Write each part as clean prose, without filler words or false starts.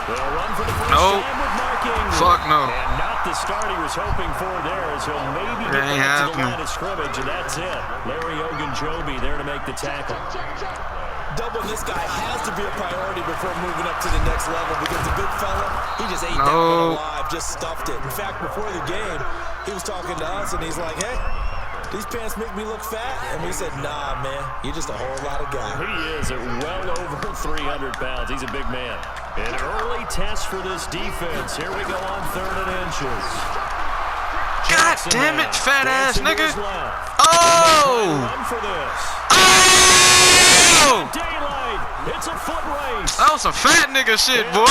They'll run for the first Nope. time with marking. Fuck no. And not the start he was hoping for there, as he'll maybe get back to the line of scrimmage, and that's it. Larry Ogunjobi there to make the tackle. Doubling this guy has to be a priority before moving up to the next level, because the big fella, he just ate that one alive, just stuffed it. In fact, before the game, he was talking to us, and he's like, hey, these pants make me look fat. And we said, nah, man, you're just a whole lot of guy. He is at well over 300 pounds. He's a big man. An early test for this defense. Here we go on 3rd and inches. God damn it, fat ass nigga. Oh! Run for this. Oh! Daylight. It's a foot race. That was some fat nigga shit, boy.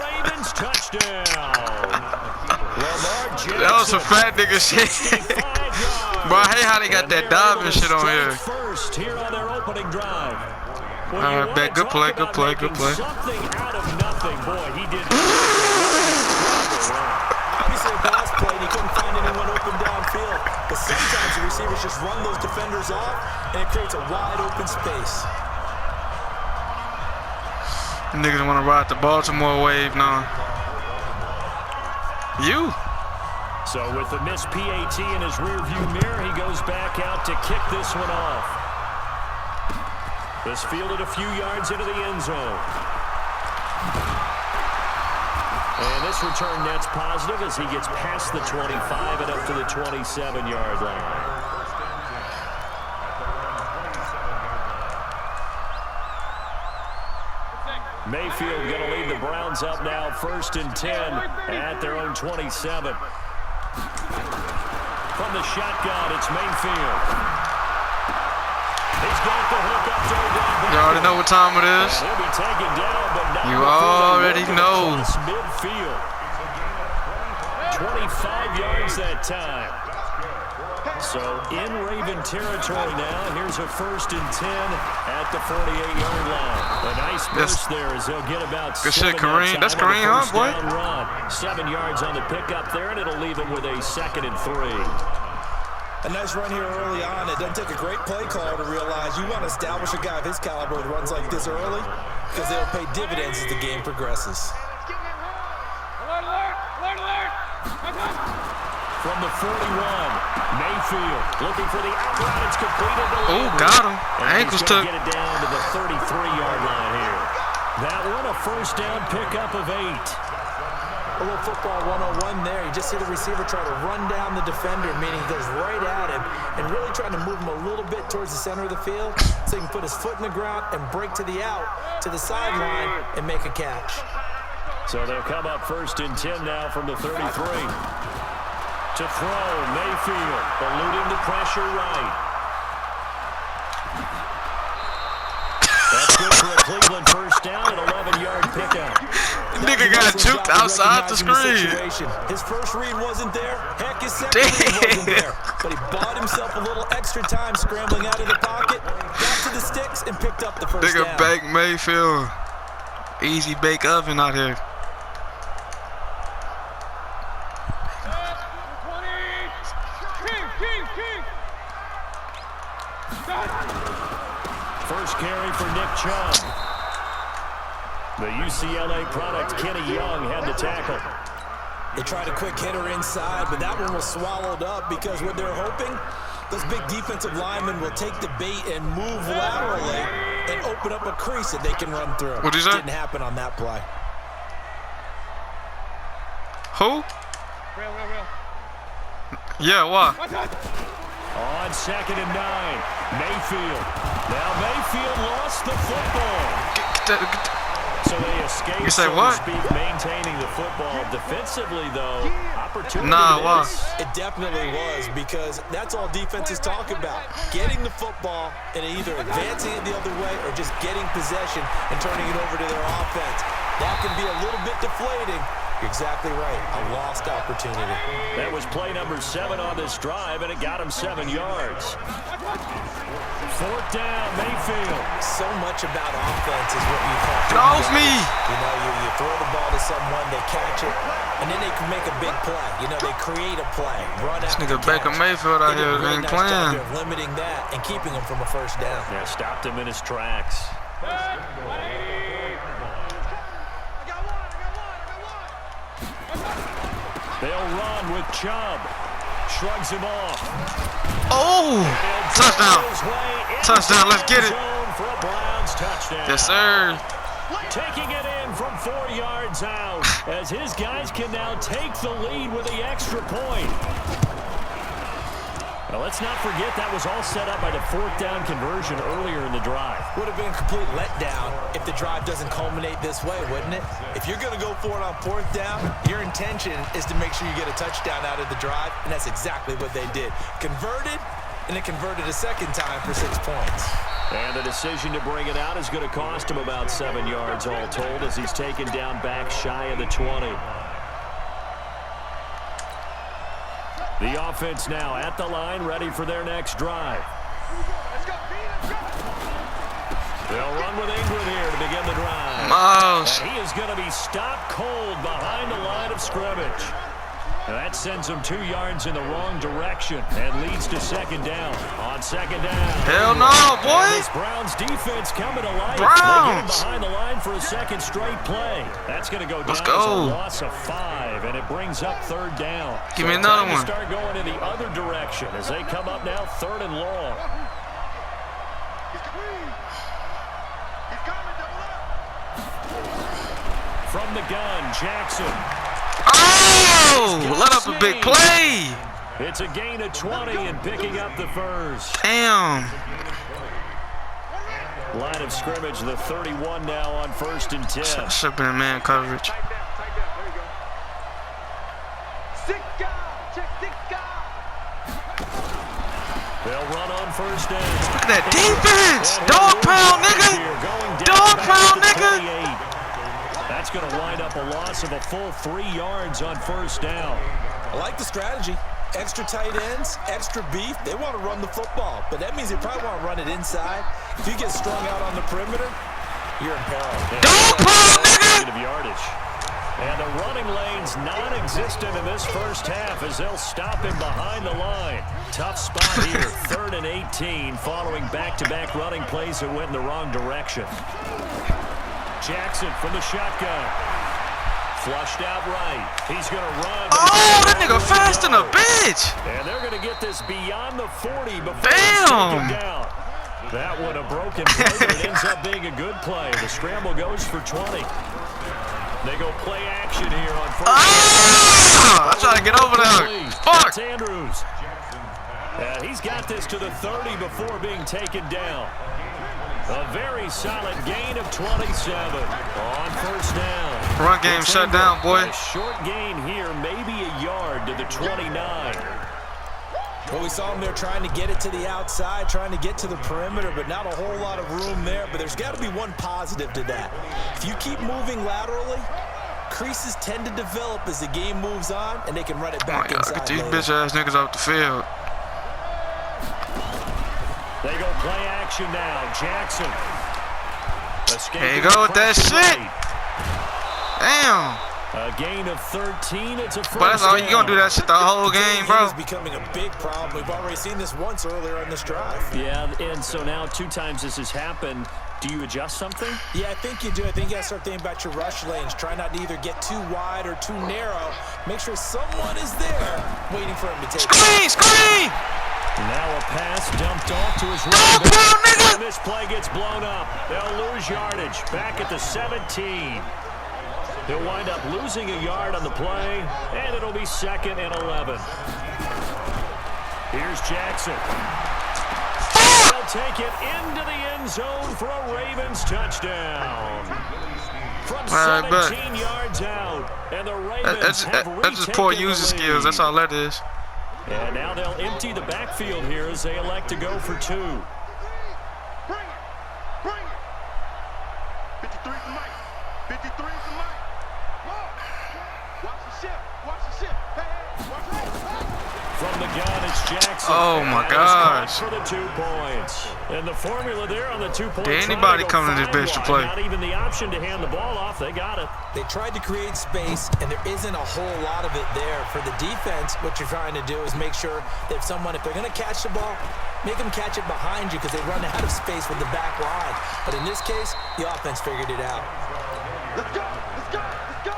Ravens touchdown. That was some fat nigga shit. Bro, I hate how they got that diving shit on here. First here on their opening drive. Alright, bet. Good play, good play, good play. Something out of nothing, boy. He did. Obviously, a pass play, and he couldn't find anyone open downfield. But sometimes the receivers just run those defenders off, and it creates a wide open space. Niggas want to ride the Baltimore wave now. You? So with the missed PAT in his rearview mirror, he goes back out to kick this one off. This fielded a few yards into the end zone. And this return net's positive as he gets past the 25 and up to the 27-yard line. Mayfield going to lead the Browns up now, 1st and 10 at their own 27. From the shotgun, it's Mayfield. He's got the hook up to the down. You already know what time it is. He'll be taken down, but not You already know. Midfield. 25 yards that time. So in Raven territory now. Here's a 1st and 10 at the 48-yard line. A nice burst there as they'll get about good 7 shit, Kareem. That's Kareem, huh, boy? Run. 7 yards on the pickup there, and it'll leave him with a 2nd and 3. A nice run here early on. It doesn't take a great play caller to realize you want to establish a guy of his caliber with runs like this early, because they'll pay dividends as the game progresses. From the 41, Mayfield looking for the outright. It's completed. Oh, got him. Ankles took. Get it down to the 33-yard line here. That one a 1st down pickup of 8. A little football 101 there. You just see the receiver try to run down the defender, meaning he goes right at him and really trying to move him a little bit towards the center of the field so he can put his foot in the ground and break to the out, to the sideline, and make a catch. So they'll come up 1st and 10 now from the 33. To throw, Mayfield, eluding the pressure right. That's good for a Cleveland 1st down, an 11-yard pickup. Nigga got juked outside the screen. His first read wasn't there. Heck, his second read wasn't there. But he bought himself a little extra time scrambling out of the pocket, got to the sticks, and picked up the 1st down. Nigga bake Mayfield. Easy bake oven out here. First carry for Nick Chubb. The UCLA product, Kenny Young, had the tackle. They tried a quick hitter inside, but that one was swallowed up because what they're hoping, those big defensive linemen will take the bait and move laterally and open up a crease that they can run through. What is that? Didn't happen on that play. Who? Yeah, what? On 2nd and 9, Mayfield. Now Mayfield lost the football. So they escaped, you say so what? to speak, maintaining the football. Defensively, though, opportunity. Nah, what? It definitely was, because that's all defenses talk about. Getting the football and either advancing it the other way or just getting possession and turning it over to their offense. That can be a little bit deflating. You're exactly right. A lost opportunity. That was play number 7 on this drive, and it got him 7 yards. 4th down, Mayfield. So much about offense is what you talk Get off me! You know, you throw the ball to someone, they catch it, and then they can make a big play. You know, they create a play. Run This after nigga catch. Baker Mayfield out here Really ain't nice playing. job of limiting that and keeping him from a 1st down. Yeah, stopped him in his tracks. They'll run with Chubb. Shrugs him off. Oh, touchdown. Touchdown, let's get it. For a Browns touchdown. Yes, sir. Taking it in from 4 yards out as his guys can now take the lead with the extra point. Now, let's not forget that was all set up by the 4th down conversion earlier in the drive. Would have been a complete letdown if the drive doesn't culminate this way, wouldn't it? If you're going to go for it on 4th down, your intention is to make sure you get a touchdown out of the drive, and that's exactly what they did. Converted, and it converted a second time for 6 points. And the decision to bring it out is going to cost him about 7 yards all told as he's taken down back shy of the 20. The offense now at the line, ready for their next drive. They'll run with Ingram here to begin the drive. Miles. And he is going to be stopped cold behind the line of scrimmage. Now that sends him 2 yards in the wrong direction and leads to 2nd down. On 2nd down. Hell no, boy. This Browns defense coming to life. Browns. They get him behind the line for a 2nd straight play. That's going to go down as a loss of 5, and it brings up 3rd down. Give me another one. Start going in the other direction as they come up now 3rd and long. From the gun, Jackson. Oh, let up a big play. It's a gain of 20 and picking up the first. Damn. Line of scrimmage, the 31 now on 1st and 10. Should have been man coverage. They'll run on 1st down. Look at that defense. Dog pound, nigga. Dog pound, nigga. That's going to wind up a loss of a full 3 yards on 1st down. I like the strategy. Extra tight ends, extra beef. They want to run the football, but that means they probably want to run it inside. If you get strung out on the perimeter, you're in peril. Dog pound, nigga. Yardage. And the running lane's non-existent in this first half as they'll stop him behind the line. Tough spot here, 3rd and 18, following back-to-back running plays that went in the wrong direction. Jackson from the shotgun. Flushed out right. He's going to run. Oh, that nigga fast in a bitch. And they're going to get this beyond the 40 before Damn. they down. That would have broken play, but it ends up being a good play. The scramble goes for 20. They go play action here on 1st. Ah, I'm trying to get over there. Fuck. That's Andrews. And he's got this to the 30 before being taken down. A very solid gain of 27 on 1st down. Run game shut down, boy. A short gain here, maybe a yard to the 29. Well, we saw him there trying to get it to the outside, trying to get to the perimeter, but not a whole lot of room there. But there's got to be one positive to that. If you keep moving laterally, creases tend to develop as the game moves on, and they can run it back inside. Get these bitch-ass niggas off the field. They go play action now. Jackson. There you go with that shit. Damn. A gain of 13. It's a first But that's all you gonna do that shit the whole game, bro. It's becoming a big problem. We've already seen this once earlier in this drive. Yeah, and so now 2 times this has happened. Do you adjust something? Yeah, I think you do. I think you got to start thinking about your rush lanes. Try not to either get too wide or too narrow. Make sure someone is there waiting for him to take it. Screen! Now a pass dumped off to his right back. And this play gets blown up. They'll lose yardage. Back at the 17. He'll wind up losing a yard on the play, and it'll be 2nd and 11. Here's Jackson. They'll take it into the end zone for a Ravens touchdown. From 17 yards out, and the Ravens that's just poor user skills. That's all that is. And now they'll empty the backfield here as they elect to go for 2. Bring it. Bring it. 53 is the mic. 53 is the mic. Watch the ship. Watch the ship. Hey, watch it. From the gun, it's Jackson. Oh my gosh. For the 2 points. And the formula there on the 2-point. Did anybody come to this bitch to play? Not even the option to hand the ball off. They got it. They tried to create space, and there isn't a whole lot of it there. For the defense, what you're trying to do is make sure that if they're going to catch the ball, make them catch it behind you because they run out of space with the back line. But in this case, the offense figured it out. Let's go. Let's go. Let's go.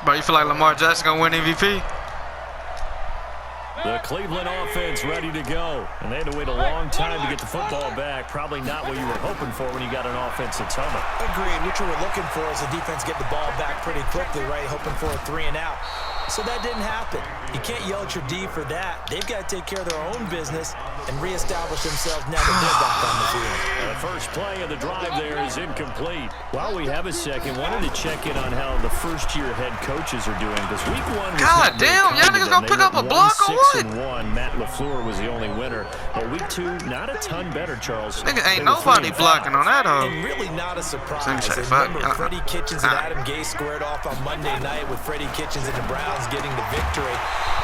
Bro, you feel like Lamar Jackson gonna win MVP? The Cleveland offense ready to go. And they had to wait a long time to get the football back. Probably not what you were hoping for when you got an offense that's humming. Agreed. What you were looking for is the defense get the ball back pretty quickly, right? Hoping for a 3 and out. So that didn't happen. You can't yell at your D for that. They've got to take care of their own business and reestablish themselves now that they're back on the field. The first play of the drive there is incomplete. While we have a second, wanted to check in on how the first-year head coaches are doing. Because week 1 was God damn, y'all niggas gonna pick up a block or what? 6-1. Matt LaFleur was the only winner. But week 2, not a ton better, Charles. Nigga, ain't nobody blocking on that, though. And really not a surprise. Say, Remember, Freddie Kitchens and Adam Gase squared off on Monday night with Freddie Kitchens and the Browns getting the victory.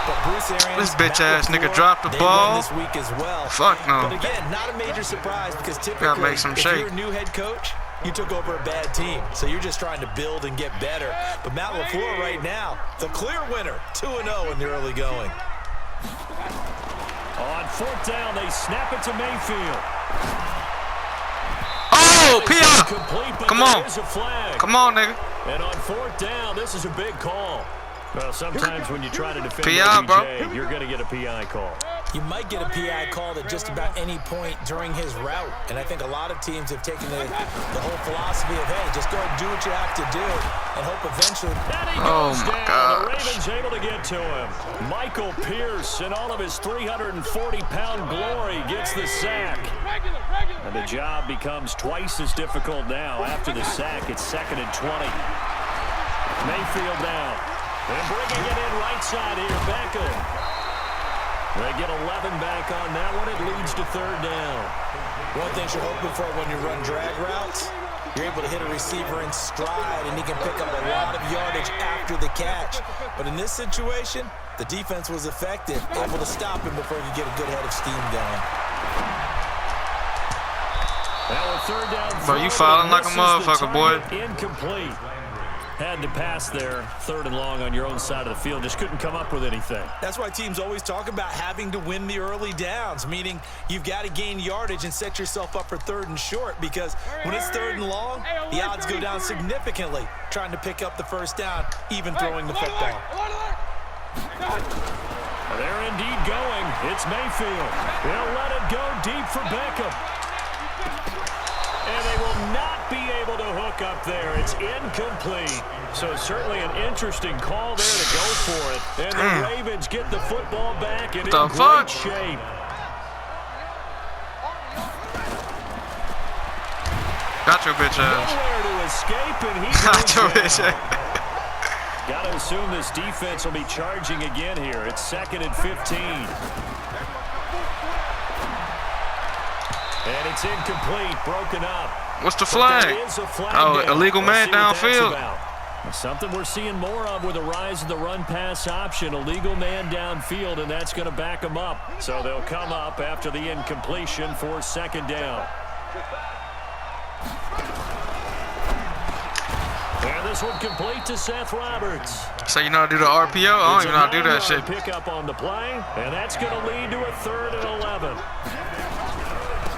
But Bruce Arians, This bitch-ass nigga dropped the ball. This week as well. Fuck no. But again, not a major surprise because typically, Gotta make some if shake. you're a new head coach, you took over a bad team. So you're just trying to build and get better. But Matt LaFleur right now, the clear winner, 2-0 in the early going. On 4th down, they snap it to Mayfield. Oh, P.I. Come on. Come on, nigga. And on 4th down, this is a big call. Well, sometimes when you try to defend PI, OBJ, bro. you're going to get a PI call. You might get a PI called at just about any point during his route. And I think a lot of teams have taken the whole philosophy of, hey, just go and do what you have to do and hope eventually. And he goes down. The Ravens able to get to him. Michael Pierce, in all of his 340-pound glory, gets the sack. And the job becomes twice as difficult now. After the sack, it's 2nd and 20. Mayfield down. And bringing it in right side here, Beckham. They get 11 back on that one. It leads to 3rd down. One thing you're hoping for when you run drag routes, you're able to hit a receiver in stride, and he can pick up a lot of yardage after the catch. But in this situation, the defense was effective, able to stop him before he could get a good head of steam going. Now a 3rd down. Bro, you fouling like a motherfucker, boy. Incomplete. Had to pass there, 3rd and long on your own side of the field. Just couldn't come up with anything. That's why teams always talk about having to win the early downs, meaning you've got to gain yardage and set yourself up for 3rd and short, because when it's 3rd and long, the odds go down significantly trying to pick up the 1st down, even throwing the football. They're indeed going. It's Mayfield. They'll let it go deep for Beckham. And they will not be able to hook up there. It's incomplete. So certainly an interesting call there to go for it. And the Ravens get the football back and in great shape. Got your bitch ass. Nowhere to escape, and he Got your bitch ass. Got to assume this defense will be charging again here. It's 2nd and 15. And it's incomplete, broken up. What's the flag? Oh, illegal man downfield. Something we're seeing more of with the rise of the run-pass option. Illegal man downfield, and that's going to back them up. So they'll come up after the incompletion for 2nd down. And this one complete to Seth Roberts. So you know how to do the RPO? I don't even know how to do that shit. Pick up on the play, and that's going to lead to a 3rd and 11.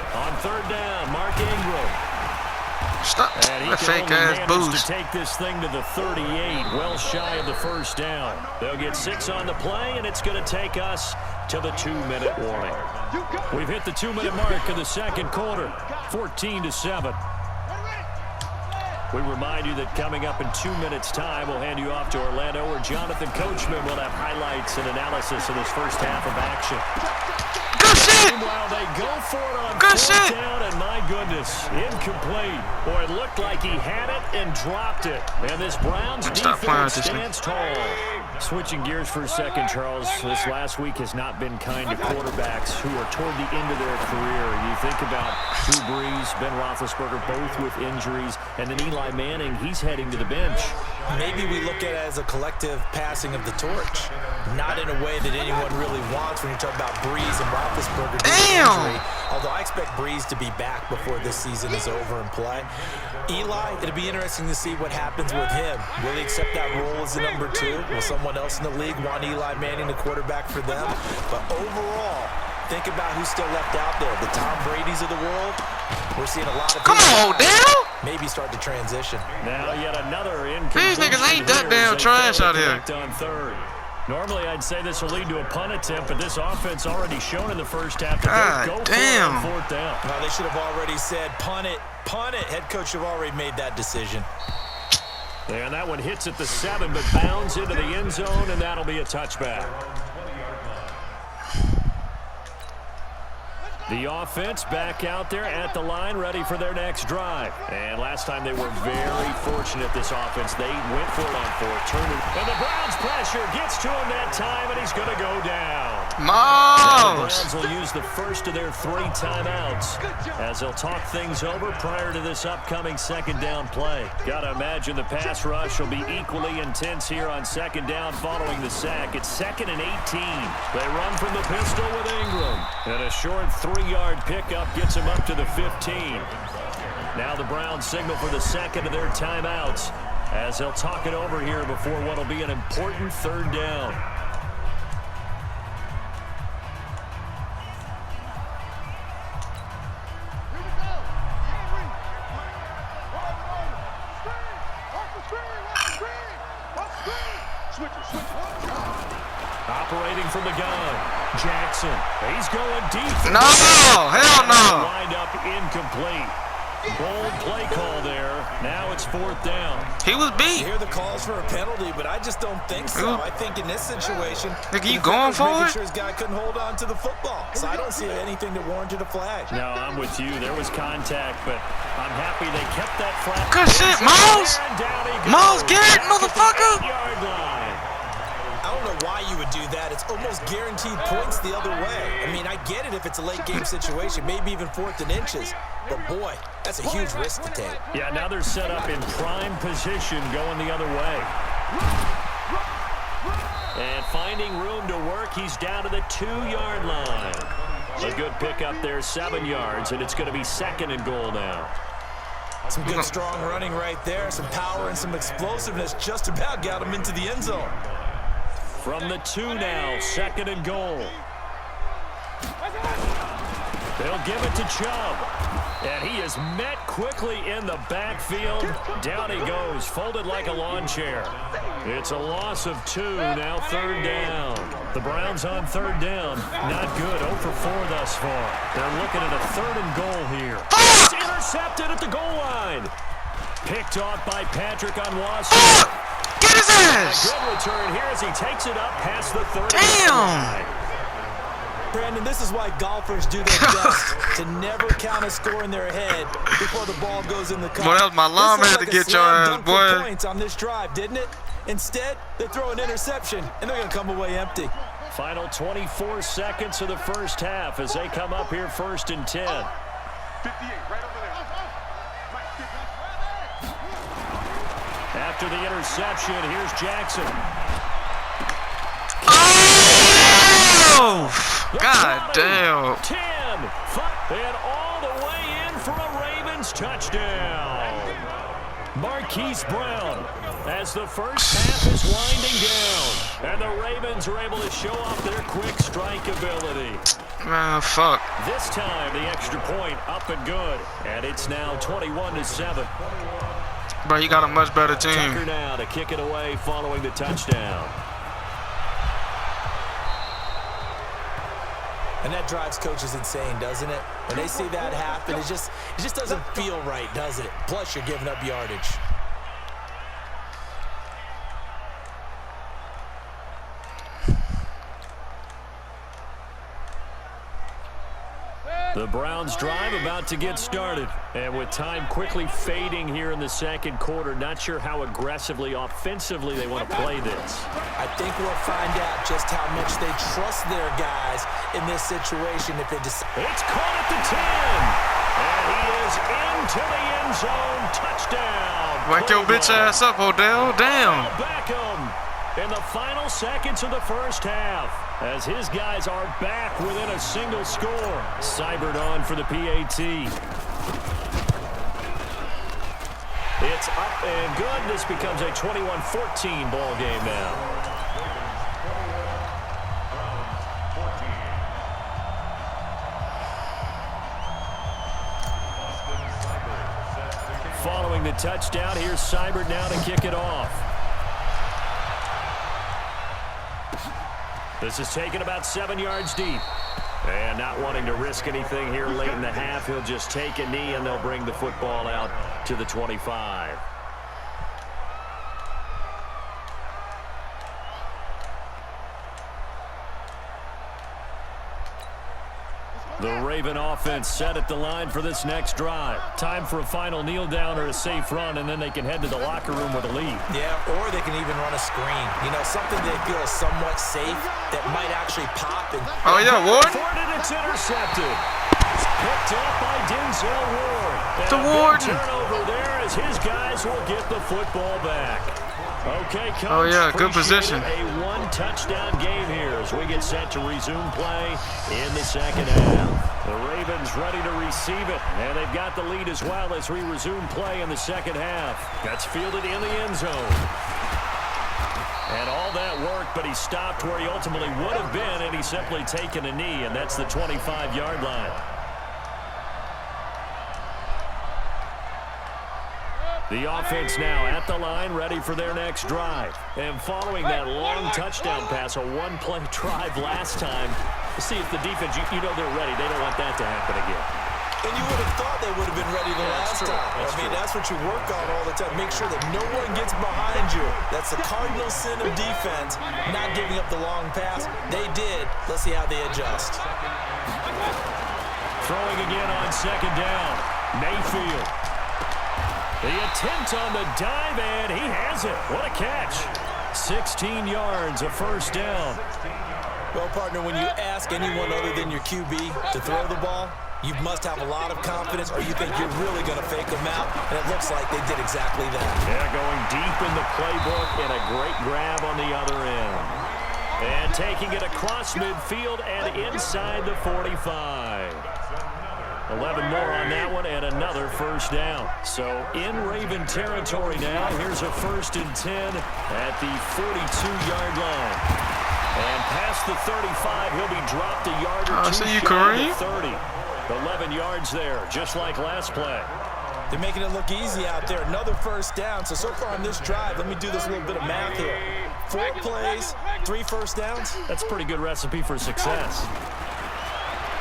On 3rd down, Mark Ingram. Stop that fake ass boost. To take this thing to the 38, well shy of the 1st down. They'll get 6 on the play, and it's going to take us to the 2-minute warning. We've hit the 2-minute mark of the 2nd quarter, 14-7. We remind you that coming up in 2 minutes' time, we'll hand you off to Orlando, where Jonathan Coachman will have highlights and analysis of this first half of action. Good shit! Meanwhile, they go for it on Good 4th shit! down, and my goodness, incomplete. Boy, it looked like he had it and dropped it. And this Browns defense stands tall. Switching gears for a second, Charles, this last week has not been kind to quarterbacks who are toward the end of their career. You think about Drew Brees, Ben Roethlisberger, both with injuries, and then Eli Manning, he's heading to the bench. Maybe we look at it as a collective passing of the torch, not in a way that anyone really wants when you talk about Brees and Roethlisberger due to injury. Although I expect Brees to be back before this season is over and play. Eli, it'll be interesting to see what happens with him. Will he accept that role as the number 2? Will someone else in the league want Eli Manning, the quarterback for them? But overall, think about who's still left out there. The Tom Brady's of the world. We're seeing a lot of... Come on, Dale! maybe start to transition. Now yet another These niggas ain't that damn trash out here. On third. Normally, I'd say this will lead to a punt attempt, but this offense already shown in the first half that they'll go for it on fourth down. Well, they should have already said, punt it, punt it. Head coach should have already made that decision. And that one hits at the 7, but bounds into the end zone, and that'll be a touchback. The offense back out there at the line, ready for their next drive. And last time they were very fortunate, this offense. They went for it on fourth, turned it. And the Browns pressure gets to him that time, and he's going to go down. The Browns will use the first of their 3 timeouts as they'll talk things over prior to this upcoming second down play. Got to imagine the pass rush will be equally intense here on second down following the sack. It's 2nd and 18. They run from the pistol with Ingram. And a short 3-yard pickup gets him up to the 15. Now the Browns signal for the second of their timeouts as they'll talk it over here before what will be an important third down. Operating from the gun, Jackson. He's going deep. No, hell no. Lined up incomplete. Bold play call there. Now it's fourth down. He was beat. You hear the calls for a penalty, but I just don't think so. I think in this situation, you going for it? Making sure his guy couldn't hold on to the football. So I don't see anything that warranted a flag. No, I'm with you. There was contact, but I'm happy they kept that flag. Good shit, Miles. Miles Garrett, motherfucker. Yard line. I don't know why you would do that. It's almost guaranteed points the other way. I mean, I get it if it's a late game situation, maybe even 4th and inches. But boy, that's a huge risk to take. Yeah, now they're set up in prime position going the other way. And finding room to work, he's down to the 2-yard line. A good pickup there, 7 yards, and it's going to be 2nd and goal now. Some good strong running right there, some power and some explosiveness just about got him into the end zone. From the 2 now, 2nd and goal. They'll give it to Chubb. And he is met quickly in the backfield. Down he goes, folded like a lawn chair. It's a loss of 2, now 3rd down. The Browns on 3rd down. Not good, 0 for 4 thus far. They're looking at a 3rd and goal here. It's intercepted at the goal line. Picked off by Patrick on Watson. Get his ass! A good return here as he takes it up past the 30. Damn! Brandon, this is why golfers do their best to never count a score in their head before the ball goes in the cup. Boy, that was my llama had to get your ass, boy. Points on this drive, didn't it? Instead, they throw an interception, and they're going to come away empty. Final 24 seconds of the first half as they come up here 1st and 10. 58, right over there. After the interception, here's Jackson. Oh! God damn. 10. And all the way in for a Ravens touchdown. Marquise Brown as the first half is winding down. And the Ravens are able to show off their quick strike ability. Man, fuck. This time, the extra point up and good. And it's now 21-7. Bro, you got a much better team. Tucker now to kick it away following the touchdown. And that drives coaches insane, doesn't it? When they see that happen, it just doesn't feel right, does it? Plus, you're giving up yardage. The Browns drive about to get started. And with time quickly fading here in the second quarter, not sure how aggressively, offensively they want to play this. I think we'll find out just how much they trust their guys in this situation if they decide. It's caught at the 10. And he is into the end zone. Touchdown. Wake your bitch ass up, Odell. Damn. Beckham in the final seconds of the first half as his guys are back within a single score. Seibert on for the PAT. It's up and good. This becomes a 21-14 ball game now. Following the touchdown, here's Seibert now to kick it off. This is taken about 7 yards deep. And not wanting to risk anything here late in the half, he'll just take a knee and they'll bring the football out to the 25. The Raven offense set at the line for this next drive. Time for a final kneel down or a safe run, and then they can head to the locker room with a lead. Yeah, or they can even run a screen. You know, something they feel is somewhat safe that might actually pop. And oh, yeah, Ward? It's intercepted. Picked up by Denzel Ward. The Ward. Turnover there as his guys will get the football back. Okay, Coach. Oh, yeah, good position. A one-touchdown game here as we get set to resume play in the second half. The Ravens ready to receive it, and they've got the lead as well as we resume play in the second half. That's fielded in the end zone. And all that worked, but he stopped where he ultimately would have been, and he's simply taken a knee, and that's the 25-yard line. The offense now at the line, ready for their next drive. And following that long touchdown pass, a one-play drive last time, see if the defense, you know they're ready. They don't want that to happen again. And you would have thought they would have been ready the last time. I mean, that's what you work on all the time. Make sure that no one gets behind you. That's the cardinal sin of defense, not giving up the long pass. They did. Let's see how they adjust. Throwing again on second down. Mayfield. The attempt on the dive, and he has it. What a catch. 16 yards, a first down. Well, partner, when you ask anyone other than your QB to throw the ball, you must have a lot of confidence or you think you're really going to fake them out, and it looks like they did exactly that. Yeah, going deep in the playbook and a great grab on the other end. And taking it across midfield and inside the 45. 11 more on that one and another first down. So in Raven territory now, here's a 1st and 10 at the 42-yard line. And past the 35, he'll be dropped a yard or two shy of the 30. 11 yards there, just like last play. They're making it look easy out there. Another first down. So far on this drive, let me do this little bit of math here. 4 plays, 3 first downs. That's a pretty good recipe for success.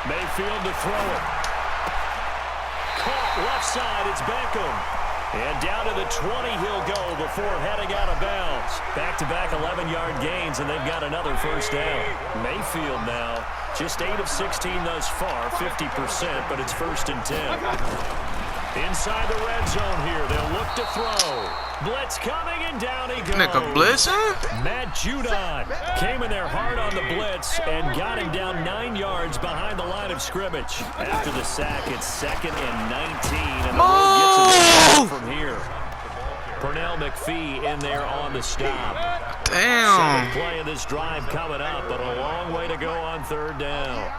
Mayfield to throw it. Caught left side, it's Beckham. And down to the 20 he'll go before heading out of bounds. Back-to-back 11-yard gains, and they've got another first down. Mayfield now, just 8 of 16 thus far, 50%, but it's 1st and 10. Inside the red zone here, they'll look to throw. Blitz coming, and down he goes. Nigga blitzing? Matt Judon came in there hard on the blitz and got him down 9 yards behind the line of scrimmage. After the sack, it's 2nd and 19, and the Bird gets it from here. Pernell McPhee in there on the stop. Damn. Second play of this drive coming up, but a long way to go on 3rd down.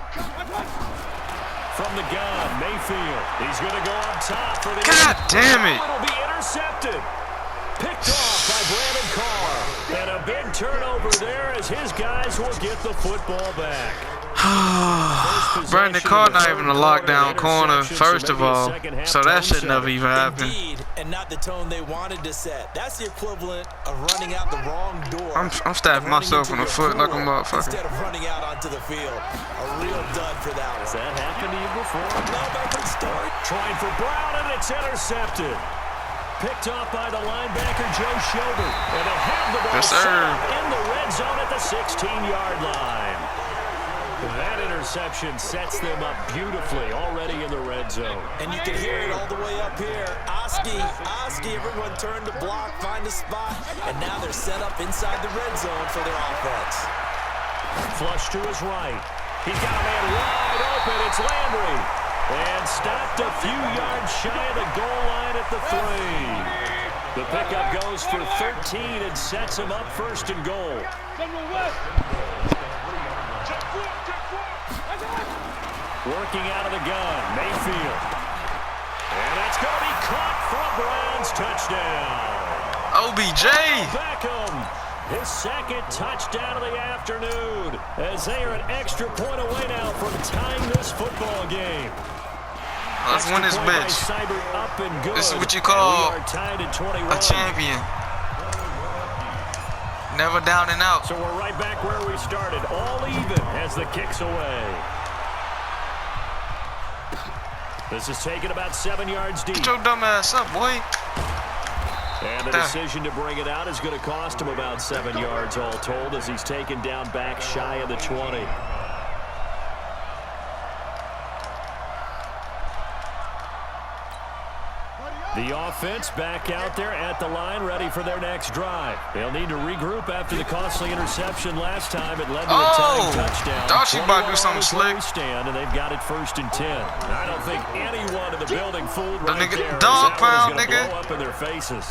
From the gun, Mayfield. He's going to go up top for the... God damn it. It'll be intercepted. Picked off by Brandon Carr. And a big turnover there as his guys will get the football back. Brandon Carr not even a lockdown corner, first of all. So that should never even happen. Indeed, and not the tone they wanted to set. That's the equivalent of running out the wrong door. I'm stabbing myself in the foot like a motherfucker. Instead of running out onto the field. A real dud for that one. Has that happened to you before? No, but good story. Trying for Brown, and it's intercepted. Picked off by the linebacker, Joe Schobert. And they have the ball set up in the red zone at the 16-yard line. That interception sets them up beautifully already in the red zone. And you can hear it all the way up here. Oski, everyone turned to block, find a spot, and now they're set up inside the red zone for their offense. Flush to his right. He's got a man wide open. It's Landry. And stopped a few yards shy of the goal line at the 3. The pickup goes for 13 and sets him up 1st and goal. Working out of the gun, Mayfield. And that's going to be caught for a Browns touchdown. OBJ. Beckham, his 2nd touchdown of the afternoon, as they are an extra point away now from tying this football game. Let's win this bitch. This is what you call a champion. Never down and out. So we're right back where we started, all even as the kick's away. This is taken about 7 yards deep. Get your dumb ass up, boy. And the decision to bring it out is going to cost him about 7 yards all told as he's taken down back shy of the 20. The offense back out there at the line, ready for their next drive. They'll need to regroup after the costly interception last time. It led to a tying touchdown. Thought she about to do something slick. Stand, and they've got it 1st and 10. I don't think anyone in the building fooled right nigga, there. dog pound, nigga. Blow up in their faces.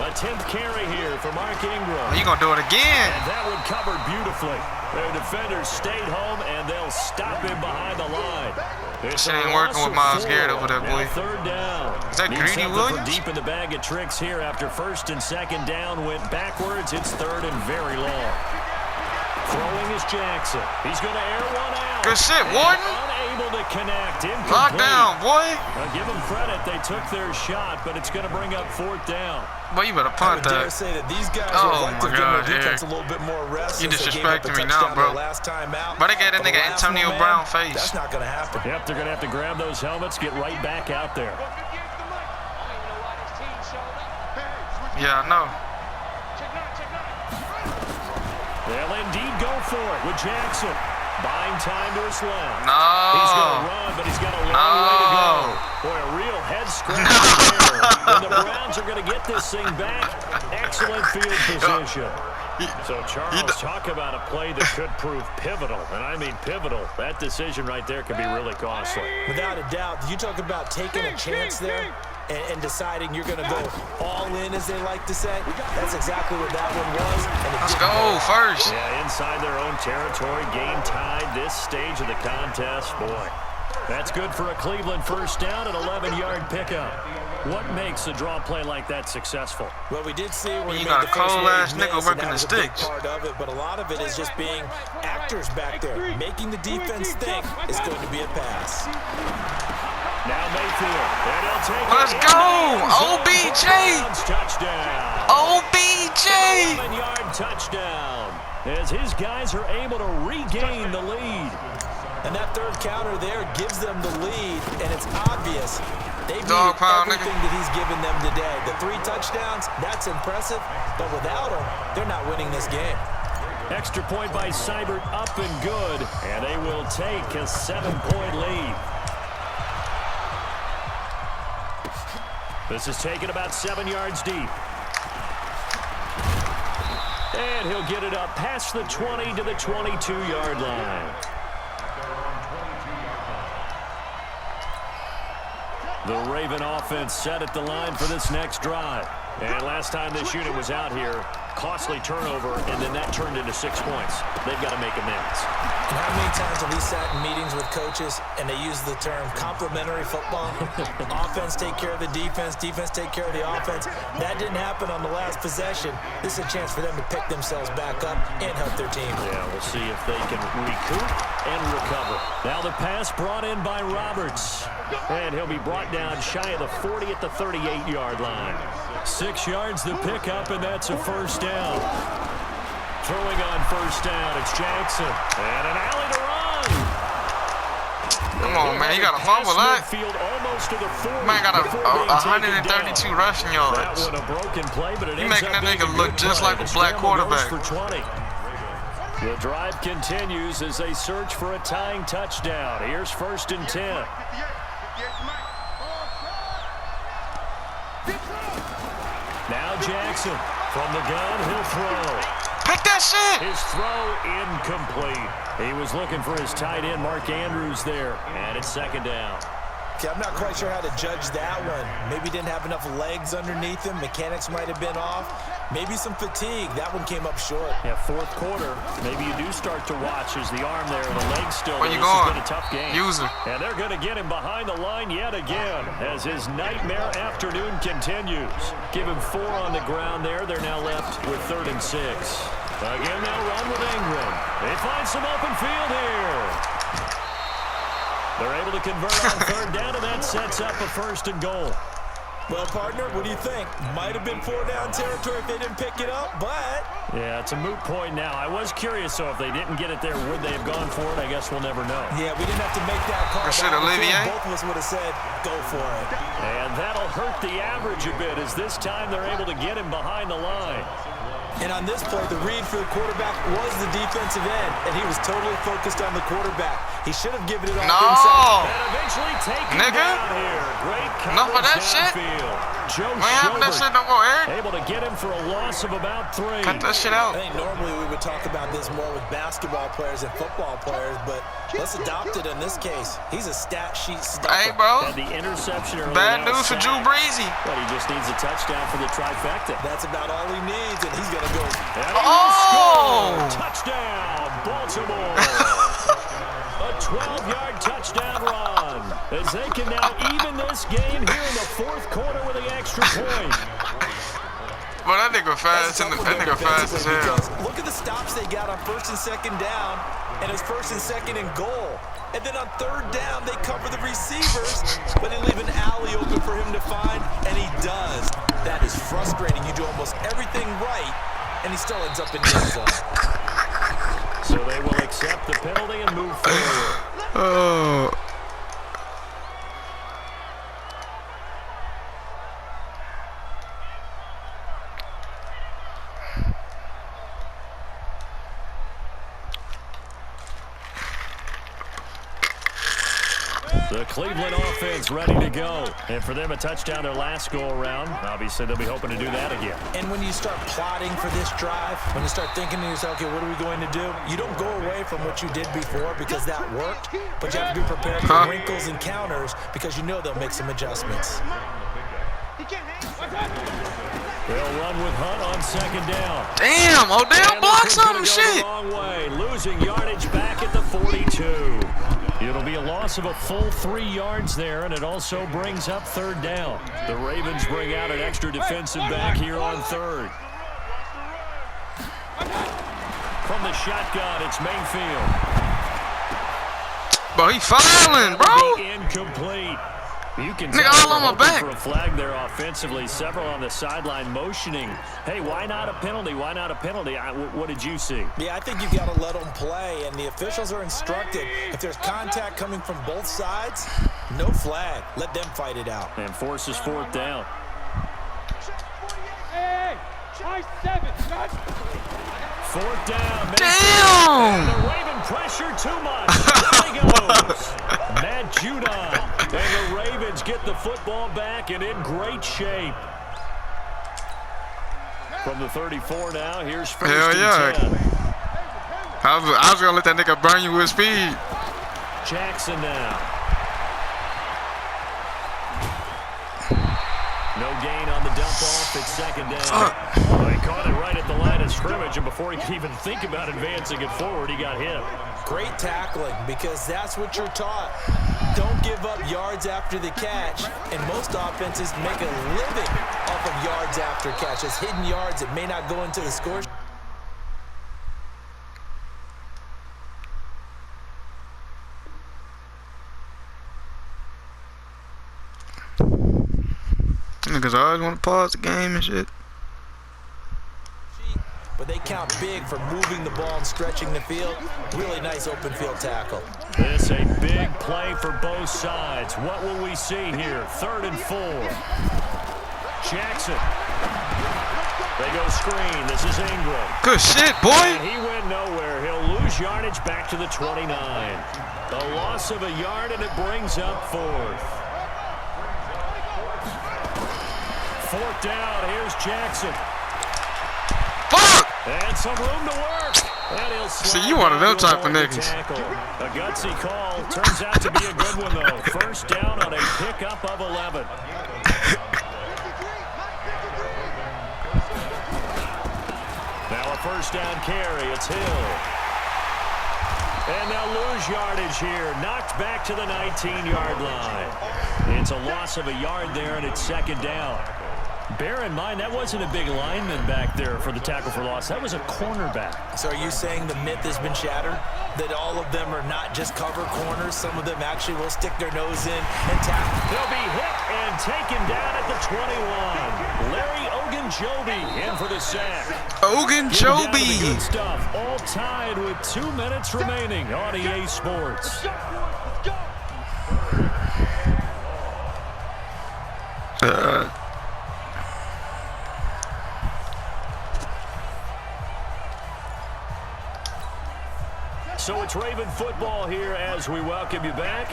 A 10th carry here for Mark Ingram. You gonna do it again? And that one covered beautifully. Their defenders stayed home, and they'll stop him behind the line. This shit ain't working with Myles Garrett over there, boy. Now 3rd down. Is that Greedy Williams? Deep in the bag of tricks here after 1st and 2nd down went backwards. It's 3rd and very long. Throwing is Jackson. He's going to air one out. Good shit, Warden. Unable to connect. Incomplete. Lock down, boy. Now give them credit. They took their shot, but it's going to bring up 4th down. Boy, you better punt that. I would dare say that these guys Oh would like my to God, give their defense Eric. a little bit more rest. You since they gave up a disrespecting me now, touchdown bro. their last time out. But they got that For the nigga last Antonio one, man, Brown face. That's not going to happen. Yep, they're going to have to grab those helmets, get right back out there. Yeah, I know. They'll indeed go for it with Jackson. Buying time to his left. No. He's going to run, but he's got a long way to go. Boy, a real head scratcher there. And the Browns are going to get this thing back. Excellent field position. So, Charles, talk about a play that could prove pivotal. And I mean pivotal. That decision right there could be really costly. Without a doubt. You talk about taking a chance there and deciding you're going to go all in, as they like to say. That's exactly what that one was. And Let's go first. Yeah, inside their own territory, game tied this stage of the contest. Boy, that's good for a Cleveland 1st down and 11-yard pickup. What makes a draw play like that successful? Well, we did see when you he got made a the first cold-ass miss, nigga and working that the was a big sticks. part of it, but a lot of it is just being actors back there. Making the defense think it's going to be a pass. Now Mayfield, and he'll take Let's it. go! OBJ! Touchdown. OBJ! 11-yard touchdown as his guys are able to regain the lead. And that 3rd counter there gives them the lead, and it's obvious they need Dog pound, everything nigga. that he's given them today. The 3 touchdowns, that's impressive, but without him, they're not winning this game. Extra point by Seibert up and good, and they will take a 7-point lead. This is taken about 7 yards deep. And he'll get it up past the 20 to the 22-yard line. The Raven offense set at the line for this next drive. And last time this unit was out here, costly turnover, and then that turned into 6 points. They've got to make amends. And how many times have we sat in meetings with coaches and they use the term complementary football? Offense take care of the defense, defense take care of the offense. That didn't happen on the last possession. This is a chance for them to pick themselves back up and help their team. Yeah, we'll see if they can recoup and recover. Now the pass brought in by Roberts. And he'll be brought down shy of the 40 at the 38-yard line. 6 yards the pickup, and that's a 1st down. Throwing on 1st down, it's Jackson. And an alley to run. Come on, man. You got to fumble that. Almost to the 40 Man got a 132 rushing yards. That one a broken play, but it You ends making up that being nigga look good just play. like a The black scramble goes quarterback. for 20. The drive continues as they search for a tying touchdown. Here's 1st and 10. Now Jackson from the gun, he'll throw. Pick that shit! His throw incomplete. He was looking for his tight end, Mark Andrews, there. And it's 2nd down. Okay, I'm not quite sure how to judge that one. Maybe didn't have enough legs underneath him. Mechanics might have been off. Maybe some fatigue. That one came up short. Yeah, 4th quarter. Maybe you do start to watch as the arm there and the legs still. Where you this going? has been a tough game. Use him. And they're going to get him behind the line yet again as his nightmare afternoon continues. Give him 4 on the ground there. They're now left with 3rd and 6. Again, they'll run with Ingram. They find some open field here. They're able to convert on third down, and that sets up a 1st and goal. Well, partner, what do you think? Might have been 4-down territory if they didn't pick it up, but... Yeah, it's a moot point now. I was curious, so if they didn't get it there, would they have gone for it? I guess we'll never know. Yeah, we didn't have to make that call. Both of us would have said, go for it. And that'll hurt the average a bit, as this time they're able to get him behind the line. And on this play, the read for the quarterback was the defensive end, and he was totally focused on the quarterback. He should have given it off inside. And eventually taken down here. Great coverage downfield. Joe Schobert able to get him for a loss of about 3. Cut that shit out. I think normally we would talk about this more with basketball players and football players, but let's adopt it in this case. He's a stat sheet stuffer. Hey, bro. And the interception early. Bad news for Drew Breezy. But he just needs a touchdown for the trifecta. That's about all he needs, and he's going to go. Touchdown, Baltimore. A 12-yard touchdown run, as they can now even this game here in the 4th quarter with the extra point. Well, that nigga fast. That nigga fast as hell. Look at the stops they got on 1st and 2nd down, and it's 1st and 2nd and goal. And then on 3rd down, they cover the receivers, but they leave an alley open for him to find, and he does. That is frustrating. You do almost everything right, and he still ends up in the end zone. So they will accept the penalty and move forward. Oh. The Cleveland offense ready to go. And for them, a touchdown their last go-around. Obviously, they'll be hoping to do that again. And when you start plotting for this drive, when you start thinking to yourself, okay, what are we going to do? You don't go away from what you did before because that worked, but you have to be prepared for wrinkles and counters because you know they'll make some adjustments. They'll run with Hunt on 2nd down. Damn, Odell blocked something, shit. Wrong way, losing yardage back at the 42. It'll be a loss of a full 3 yards there, and it also brings up 3rd down. The Ravens bring out an extra defensive back here on 3rd. From the shotgun, it's Mayfield. Bro, he fouling, bro. Incomplete. You can nigga all on my back. For a flag there offensively. Several on the sideline motioning. Hey, why not a penalty? Why not a penalty? What did you see? Yeah, I think you've got to let them play, and the officials are instructed. If there's contact coming from both sides, no flag. Let them fight it out. And forces 4th down. Hey, 7. 4th down. Damn! And the Raven pressure too much. There he goes. Matt Judon. And the Ravens get the football back and in great shape. From the 34 now, here's 1st and 10. I was going to let that nigga burn you with speed. Jackson now. No gain on the dump off. It's 2nd down. Well, he caught it right at the line of scrimmage, and before he could even think about advancing it forward, he got hit. Great tackling, because that's what you're taught. Don't give up yards after the catch, and most offenses make a living off of yards after catch. It's hidden yards that may not go into the score. Niggas always want to pause the game and shit. But they count big for moving the ball and stretching the field. Really nice open field tackle. This a big play for both sides. What will we see here? 3rd and 4. Jackson. They go screen. This is Ingram. Good shit, boy. And he went nowhere. He'll lose yardage back to the 29. A loss of a yard, and it brings up 4th. 4th down. Here's Jackson. Fuck! And some room to work. And he'll see, you one of them type of niggas. A gutsy call. Turns out to be a good one, though. 1st down on a pickup of 11. Now a 1st down carry. It's Hill. And they'll lose yardage here. Knocked back to the 19-yard line. It's a loss of a yard there, and it's 2nd down. Bear in mind, that wasn't a big lineman back there for the tackle for loss. That was a cornerback. So are you saying the myth has been shattered? That all of them are not just cover corners? Some of them actually will stick their nose in and tackle. He'll be hit and taken down at the 21. Larry Ogunjobi in for the sack. Ogunjobi. Good stuff. All tied with 2 minutes remaining on EA Sports. So it's Raven football here as we welcome you back.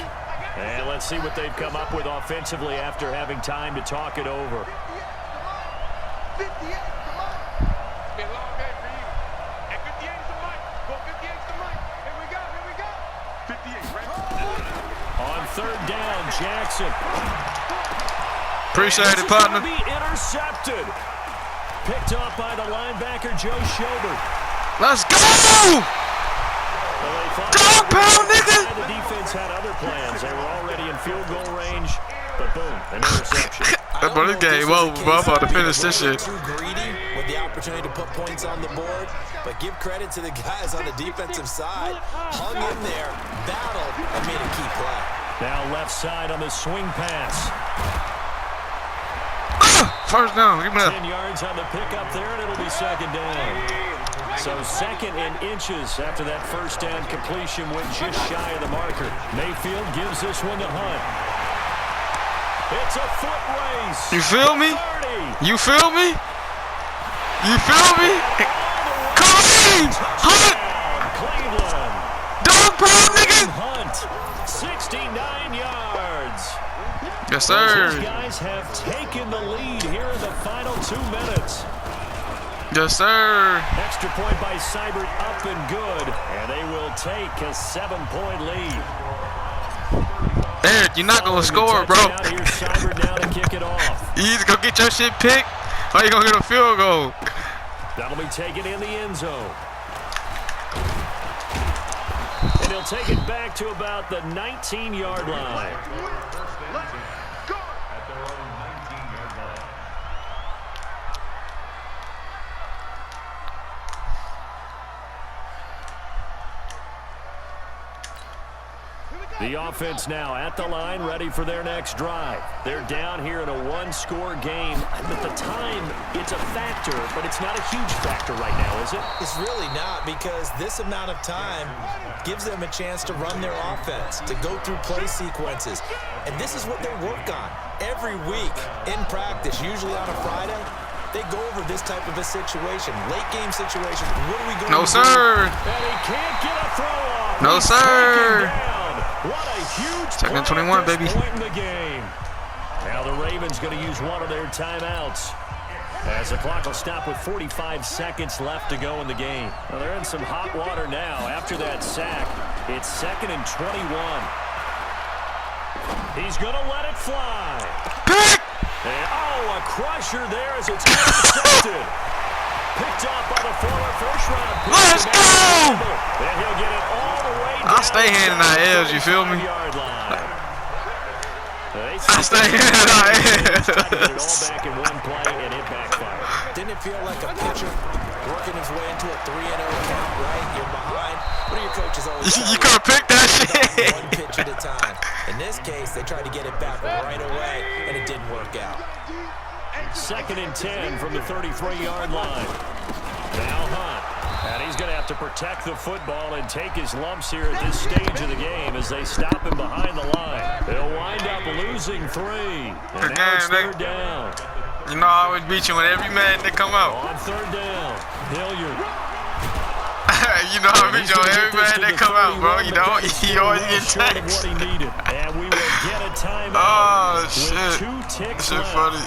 And let's see what they've come up with offensively after having time to talk it over. 58, come on. Be a long day for you. And 58 is the mic. Go 58 is the mic. Here we go, here we go. 58, right? On third down, Jackson. Appreciate it, partner. Be intercepted. Picked off by the linebacker, Joe Schobert. Let's go! Dog pound, nigga! The defense had other plans. They were already in field goal range, but boom, an interception. Bro, this game over, bro. I'm about to finish this shit. Too greedy with the opportunity to put points on the board, but give credit to the guys on the defensive side. Hung in there, battled, and made a key play. Now left side on the swing pass. First down, give me 10 that. yards on the pickup there, and it'll be second down. So second and inches after that first down completion went just shy of the marker. Mayfield gives this one to Hunt. It's a foot race. You feel me? 30. You feel me? You feel me? Kareem! Hunt! Cleveland. Dog pound, nigga! Hunt, 69 yards. Yes, sir. These guys have taken the lead here in the final 2 minutes. Yes, sir. Extra point by Seibert up and good. And they will take a 7-point lead. Eric, you're not going to score, bro. Here's Seibert now to kick it off. You either going to get your shit picked or you going to get a field goal. That'll be taken in the end zone. And he'll take it back to about the 19-yard line. Let's go. The offense now at the line, ready for their next drive. They're down here in a one-score game. At the time, it's a factor, but it's not a huge factor right now, is it? It's really not, because this amount of time gives them a chance to run their offense, to go through play sequences. And this is what they work on every week in practice, usually on a Friday. They go over this type of a situation, late game situation. What are we going to do? No, sir. And he can't get a throw off. No, He's sir. taken down. What a huge Second play 21, at this baby. point in the game. Now the Ravens going to use one of their timeouts, as the clock will stop with 45 seconds left to go in the game. Now they're in some hot water now after that sack. It's 2nd and 21. He's going to let it fly. Pick! And, a crusher there as it's intercepted. Picked up by the former first-round pick. Let's go! And he'll get it all the way down. I'll stay handing out L's, you feel me? I stay handing out L's. It all L's. back in one play, and it backfired. Didn't it feel like a pitcher working his way into a 3-0 count, right? You're behind. What do your coaches always tell You could have picked that shit. One pitch at a time. In this case, they tried to get it back right away, and it didn't work out. 2nd and 10 from the 33-yard line. Now Hunt. And he's going to have to protect the football and take his lumps here at this stage of the game as they stop him behind the line. They'll wind up losing 3. And now it's 3rd down. You know I always beat you when every man they come out. On 3rd down, Hilliard. You know I beat you on every man they come out, bro. You know, you always get Short of text. what he needed. And we will get a timeout Oh, with shit. 2 ticks Shit left. funny.